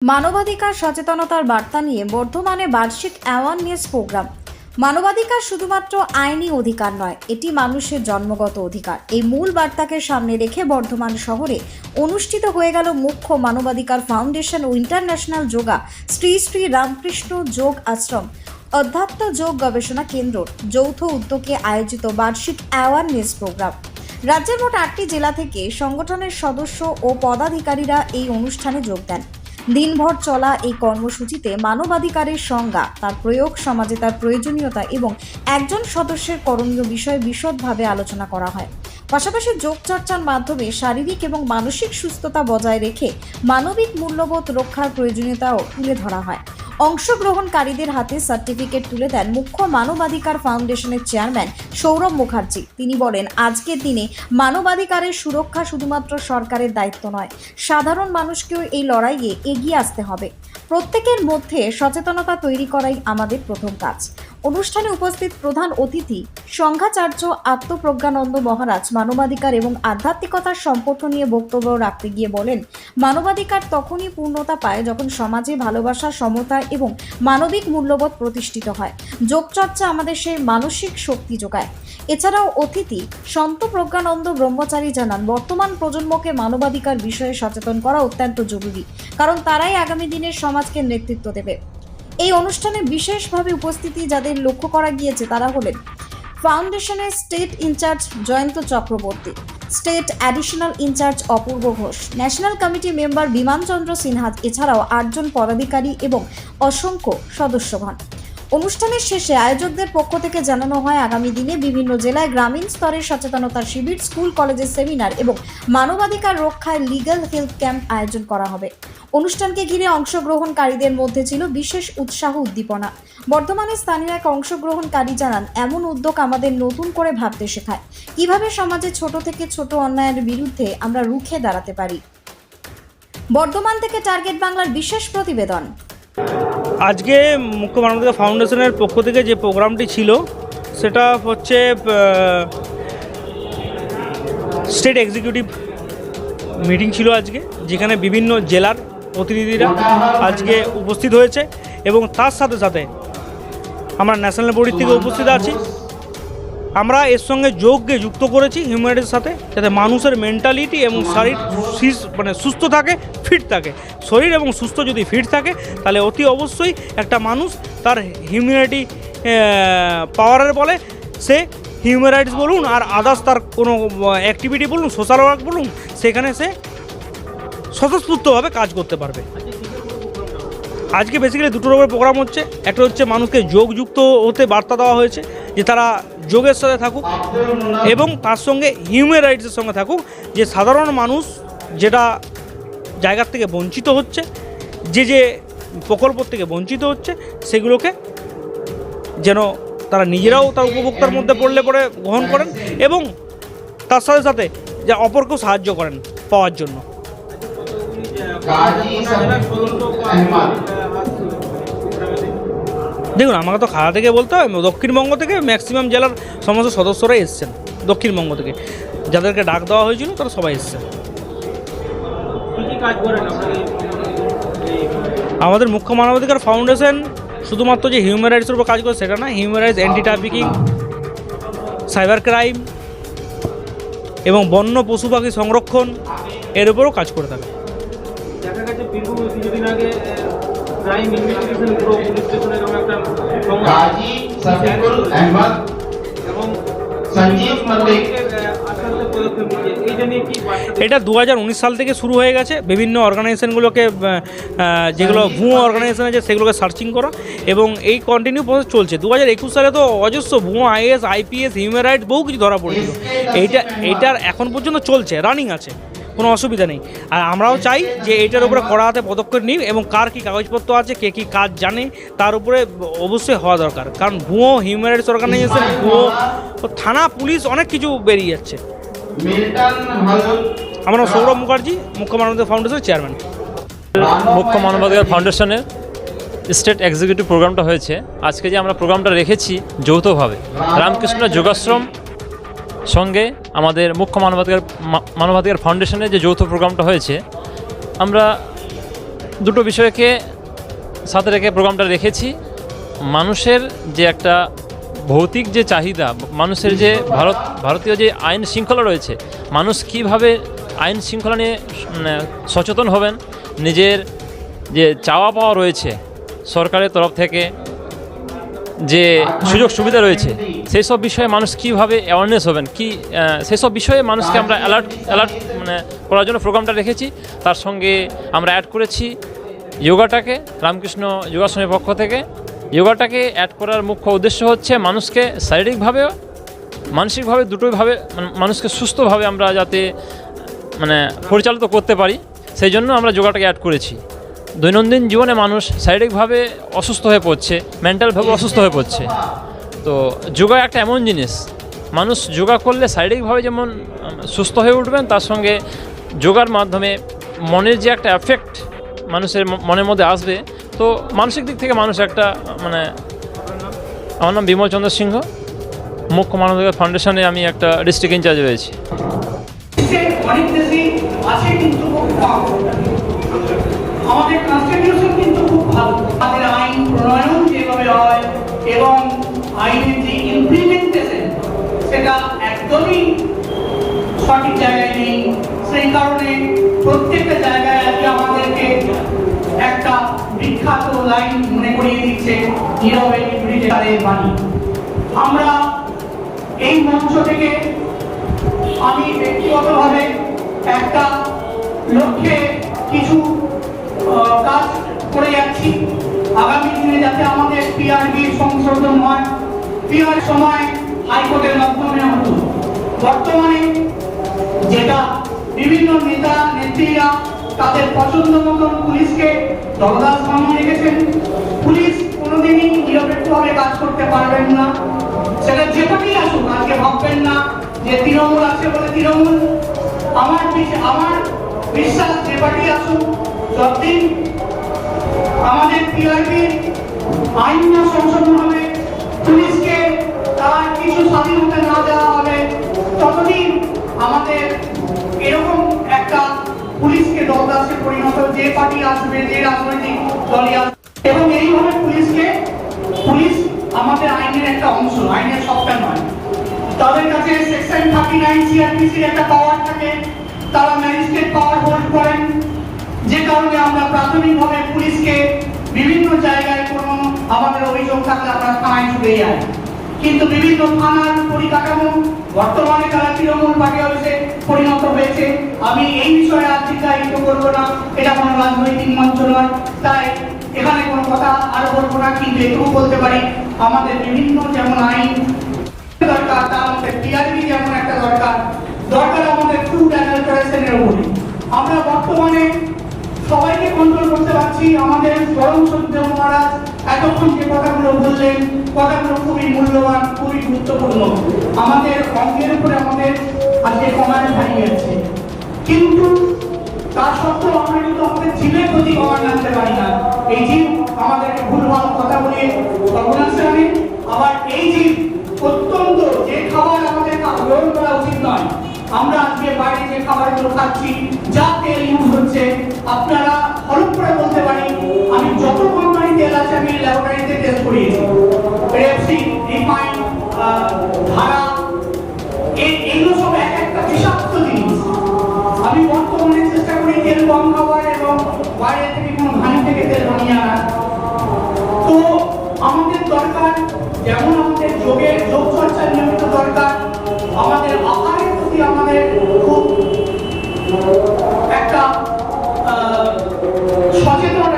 মানবাধিকার সচেতনতার বার্তা নিয়ে বর্ধমানে বার্ষিক অ্যাওয়ারনেস প্রোগ্রাম। মানবাধিকার শুধুমাত্র আইনি অধিকার নয়, এটি মানুষের জন্মগত অধিকার। এই মূল বার্তাকে সামনে রেখে বর্ধমান শহরে অনুষ্ঠিত হয়ে গেল মুখ্য মানবাধিকার ফাউন্ডেশন ও ইন্টারন্যাশনাল যোগা শ্রী শ্রী রামকৃষ্ণ যোগ আশ্রম অধ্যাত্ম যোগ গবেষণা কেন্দ্র যৌথ উদ্যোগে আয়োজিত বার্ষিক অ্যাওয়ারনেস প্রোগ্রাম। রাজ্যের মোট 8টি জেলা থেকে সংগঠনের সদস্য ও পদাধিকারীরা এই অনুষ্ঠানে যোগ দেন। দিনভর চলা এই কর্মসূচিতে মানবাধিকারের সংজ্ঞা, তার প্রয়োগ, সমাজে তার প্রয়োজনীয়তা এবং একজন সদস্যের করণীয় বিষয়ে বিশদভাবে আলোচনা করা হয়। পাশাপাশি যোগ চর্চার মাধ্যমে শারীরিক এবং মানসিক সুস্থতা বজায় রেখে মানবিক মূল্যবোধ রক্ষার প্রয়োজনীয়তাও তুলে ধরা হয়। অংশগ্রহণকারীদের হাতে সার্টিফিকেট তুলে দেন মুখ্য মানবাধিকার ফাউন্ডেশনের চেয়ারম্যান সৌরভ মুখার্জি। তিনি বলেন, আজকের দিনে মানবাধিকারের সুরক্ষা শুধুমাত্র সরকারের দায়িত্ব নয়, সাধারণ মানুষকেও এই লড়াইয়ে এগিয়ে আসতে হবে। প্রত্যেকের মধ্যে সচেতনতা তৈরি করাই আমাদের প্রথম কাজ। অনুষ্ঠানে উপস্থিত প্রধান অতিথি সংঘাচার্য আত্মপ্রজ্ঞানন্দ মহারাজ মানবাধিকার এবং আধ্যাত্মিকতার সম্পর্ক নিয়ে বক্তব্য রাখতে গিয়ে বলেন, মানবাধিকার তখনই পূর্ণতা পায় যখন সমাজে ভালোবাসা, সমতা এবং মানবিক মূল্যবোধ প্রতিষ্ঠিত হয়। যোগচর্চা আমাদের সেই মানসিক শক্তি যোগায়। এছাড়াও অতিথি সন্ত প্রজ্ঞানন্দ ব্রহ্মচারী জানান, বর্তমান প্রজন্মকে মানবাধিকার বিষয়ে সচেতন করা অত্যন্ত জরুরি, কারণ তারাই আগামী দিনের সমাজকে নেতৃত্ব দেবে। এই অনুষ্ঠানে বিশেষভাবে উপস্থিতি যাদের লক্ষ্য করা গিয়েছে তারা হলেন ফাউন্ডেশনের state incharge Jayanta Chakraborty, state additional incharge Apurba Ghosh, national committee member Biman Chandra Sinha, এছাড়াও 8 জন পদাধিকারী এবং অসংখ্য সদস্যগণ। অনুষ্ঠানের শেষে আয়োজকদের পক্ষ থেকে জানানো হয়, আগামী দিনে বিভিন্ন জেলায় গ্রামীণ স্তরের সচেতনতার শিবির, স্কুল কলেজের সেমিনার এবং মানবাধিকার রক্ষায় লিগ্যাল হেল্প ক্যাম্প আয়োজন করা হবে। অনুষ্ঠানকে ঘিরে অংশগ্রহণকারীদের মধ্যে ছিল বিশেষ উৎসাহ, উদ্দীপনা। বর্তমানে স্থানীয় এক অংশগ্রহণকারী জানান, এমন উদ্যোগ আমাদের নতুন করে ভাবতে শেখায় কিভাবে সমাজে ছোট থেকে ছোট অন্যায়ের বিরুদ্ধে আমরা রুখে দাঁড়াতে পারি। বর্ধমান থেকে টার্গেট বাংলার বিশেষ প্রতিবেদন। আজকে মুখ্য মানবাধিকার ফাউন্ডেশনের পক্ষ থেকে যে প্রোগ্রামটি ছিল সেটা হচ্ছে স্টেট এক্সিকিউটিভ মিটিং ছিল আজকে, যেখানে বিভিন্ন জেলার প্রতিনিধিরা আজকে উপস্থিত হয়েছে এবং তার সাথে সাথে আমরা ন্যাশনাল বডি থেকে উপস্থিত আছি। আমরা এর সঙ্গে যোগকে যুক্ত করেছি হিউম্যানিটির সাথে, যাতে মানুষের মেন্টালিটি এবং শরীর সুস্থ থাকে, ফিট থাকে। শরীর এবং সুস্থ যদি ফিট থাকে তাহলে অতি অবশ্যই একটা মানুষ তার হিউম্যানিটি পাওয়ারের বলে সে হিউম্যান রাইটস বলুন আর আদার্স তার কোনো অ্যাক্টিভিটি বলুন, সোশ্যাল ওয়ার্ক বলুন, সেখানে সে স্বতঃস্ফূর্তভাবে কাজ করতে পারবে। আজকে বেসিক্যালি দুটো রকমের প্রোগ্রাম হচ্ছে। একটা হচ্ছে মানুষকে যোগযুক্ত হতে বার্তা দেওয়া হয়েছে যে তারা যোগের সাথে থাকুক এবং তার সঙ্গে হিউম্যান রাইটসের সঙ্গে থাকুক, যে সাধারণ মানুষ যেটা জায়গার থেকে বঞ্চিত হচ্ছে, যে প্রকল্প থেকে বঞ্চিত হচ্ছে, সেগুলোকে যেন তারা নিজেরাও তার উপভোক্তার মধ্যে পড়লে পরে গ্রহণ করেন এবং তার সাথে সাথে যা অপরকেও সাহায্য করেন পাওয়ার জন্য। দেখুন, আমাকে তো খাড়া থেকে বলতে হয়, দক্ষিণবঙ্গ থেকে ম্যাক্সিমাম জেলার সমস্ত সদস্যরাই এসছেন। দক্ষিণবঙ্গ থেকে যাদেরকে ডাক দেওয়া হয়েছিল তারা সবাই এসছেন। আমাদের মুখ্য মানবাধিকার ফাউন্ডেশন শুধুমাত্র যে হিউম্যান রাইটসের উপর কাজ করে সেটা না, human rights, anti trafficking, cyber crime এবং বন্য পশু পাখি সংরক্ষণ এর উপরেও কাজ করে থাকে। দেখা গেছে কিছুদিন আগে ক্রাইম ইনভেস্টিগেশন ব্যুরো পুলিশ স্টেশনের একটা গাজী সাফিকুল আহমদ এবং সঞ্জীব মল্লিক এটা 2019 সাল থেকে শুরু হয়ে গেছে। বিভিন্ন অর্গানাইজেশনগুলোকে, যেগুলো ভুয়ো অর্গানাইজেশন আছে সেগুলোকে সার্চিং করা এবং এই কন্টিনিউ প্রসেস চলছে। 2021 সালে তো অজস্র ভুয়ো আইএস, আইপিএস, হিউম্যান রাইটস বহু কিছু ধরা পড়েছিল। এইটার এখন পর্যন্ত চলছে, রানিং আছে, কোনো অসুবিধা নেই। আর আমরাও চাই যে এইটার উপরে কড়া হাতে পদক্ষেপ নিই এবং কার কী কাগজপত্র আছে, কে কী কাজ জানে তার উপরে অবশ্যই হওয়া দরকার। কারণ ভুয়ো হিউম্যান রাইটস অর্গানাইজেশন, ভুয়ো থানা, পুলিশ অনেক কিছু বেরিয়ে যাচ্ছে। আমরা সৌরভ মুখার্জি, মুখ্য মানবাধিকার ফাউন্ডেশনের চেয়ারম্যান। মুখ্য মানবাধিকার ফাউন্ডেশনের স্টেট এক্সিকিউটিভ প্রোগ্রামটা হয়েছে। আজকে যে আমরা প্রোগ্রামটা রেখেছি যৌথভাবে রামকৃষ্ণ যোগাশ্রম সঙ্গে আমাদের মুখ্য মানবাধিকার ফাউন্ডেশনের যে যৌথ প্রোগ্রামটা হয়েছে, আমরা দুটো বিষয়কে সাথে রেখে প্রোগ্রামটা রেখেছি। মানুষের যে একটা ভৌতিক যে চাহিদা, মানুষের যে ভারতীয় যে আইন শৃঙ্খলা রয়েছে, মানুষ কীভাবে আইন শৃঙ্খলা নিয়ে সচেতন হবেন, নিজের যে চাওয়া পাওয়া রয়েছে সরকারের তরফ থেকে, যে সুযোগ সুবিধা রয়েছে, সেই সব বিষয়ে মানুষ কীভাবে অ্যাওয়ারনেস হবেন, সেই সব বিষয়ে মানুষকে আমরা অ্যালার্ট করার জন্য প্রোগ্রামটা রেখেছি। তার সঙ্গে আমরা অ্যাড করেছি যোগাটাকে, রামকৃষ্ণ যোগাশ্রমের পক্ষ থেকে। যোগাটাকে অ্যাড করার মুখ্য উদ্দেশ্য হচ্ছে মানুষকে শারীরিকভাবে মানসিকভাবে দুটোইভাবে মানুষকে সুস্থভাবে আমরা যাতে পরিচালিত করতে পারি, সেই জন্য আমরা যোগাটাকে অ্যাড করেছি। দৈনন্দিন জীবনে মানুষ শারীরিকভাবে অসুস্থ হয়ে পড়ছে, মেন্টালভাবে অসুস্থ হয়ে পড়ছে। তো যোগা একটা এমন জিনিস, মানুষ যোগা করলে শারীরিকভাবে যেমন সুস্থ হয়ে উঠবেন, তার সঙ্গে যোগার মাধ্যমে মনের যে একটা এফেক্ট মানুষের মনের মধ্যে আসবে, তো মানসিক দিক থেকে মানুষ একটা আমার নাম বিমল চন্দ্র সিংহ, মুখ্য মানবাধিকার ফাউন্ডেশনে আমি একটা ডিস্ট্রিক্ট ইনচার্জ রয়েছি। অনেক দেশে আছে কিন্তু খুব কম। আমাদের কনস্টিটিউশন কিন্তু খুব ভালো, আমাদের আইন প্রণয়ন যেভাবে হয় এবং আইনের যে ইমপ্লিমেন্টেশন সেটা একদমই সঠিক জায়গায় নেই। সেই কারণে প্রত্যেকটা জায়গায় আজকে আমাদেরকে একটা বিখ্যাত লাইন মনে করিয়ে দিচ্ছে নীরবে ব্রিটিশারের বাণী। আমরা এই মঞ্চ থেকে আমি ব্যক্তিগতভাবে একটা লক্ষ্যে কিছু কাজ করে যাচ্ছি। আগামী দিনে যাতে আমাদের পিআরবি সংশোধন হয়, পিআর সময় হাইকোর্টের মাধ্যমে হতো। বর্তমানে যেটা বিভিন্ন নেতা নেত্রীরা তাদের পছন্দ মতন পুলিশকে দলদাস বানিয়ে রেখেছেন। পুলিশ কোনোদিনই নিরপেক্ষভাবে কাজ করতে পারবেন না, সেটা যে পার্টি আসুক। আজকে ভাববেন না যে তৃণমূল আছে বলে তৃণমূল। আমার বিশ্বাস যে পার্টি আসুক, যতদিন আমাদের পিআরবি আইন না সংশোধন হবে, পুলিশকে তার কিছু স্বাধীনতা না দেওয়া হবে, ততদিন আমাদের এরকম একটা পুলিশকে দলদাসে পরিণত যে পার্টি আসবে, যে রাজনৈতিক দলই আসবে, এবং এইভাবে পুলিশ আমাদের আইনের একটা অংশ, আইনের সবটা নয়। তাদের কাছে সেকশন 39 সিআরপিসির একটা পাওয়ার থাকে, তারা ম্যাজিস্ট্রেট পাওয়ার হোল্ড করেন, যে কারণে আমরা প্রাথমিকভাবে পুলিশকে বিভিন্ন জায়গায় কোনো আমাদের অভিযোগ থাকলে আমরা থানায় ছুটে যাই। কিন্তু বিভিন্ন থানার পরিকাঠামো বর্তমানে তারা তৃণমূল পার্টি অফিসে পরিণত হয়েছে। আমি এই বিষয়ে আর চিন্তায়িত করবো না, এটা কোনো রাজনৈতিক মঞ্চ নয়, তাই এখানে কোনো কথা আরো বলবো না। কিন্তু এটুকু বলতে পারি, আমাদের বিভিন্ন যেমন আইন দরকার, তার মধ্যে পিআরবি যেমন একটা দরকার আমাদের ফুড অ্যাডাল্টারেশনের উপরে। আমরা বর্তমানে সবাইকে কন্ট্রোল করতে পারছি। আমাদের পরম শ্রদ্ধেয় মহারাজ এতক্ষণ যে কথাগুলো বললেন, কথাগুলো খুবই মূল্যবান, খুবই গুরুত্বপূর্ণ। আমাদের অঙ্গের উপরে আমাদের আজকে কমান্ড হারিয়ে যাচ্ছে, কিন্তু তার সত্ত্বেও আমরা কিন্তু আমাদের জীবের প্রতি কমান্ড আনতে পারি না। এই জীব আমাদেরকে ভুলভাল কথা বলে সর্বনাশ আনে। আবার এই জীব অত্যন্ত যে খাবার আমাদের গ্রহণ করা উচিত নয়। আমরা আজকে বাইরে যে খাবারগুলো খাচ্ছি, যা তেল ইউজ হচ্ছে, আপনারা হলফ করে বলতে পারি আমি যত কোম্পানি তেল আছে আমি ল্যাবরেটরিতে টেস্ট করিয়েছি। রেপসি, রিফাইন, ধারা, এইগুলো সব এক একটা বিষাক্ত জিনিস। আমি বর্তমানে চেষ্টা করি তেল কম খাবার এবং বাইরে থেকে কোনো ঘানি থেকে তেল বানিয়ে আনা। তো আমাদের দরকার, যেমন আমাদের যোগ চর্চা নিয়মিত দরকার, আমাদের আহারের প্রতি আমাদের খুব একটা সচেতন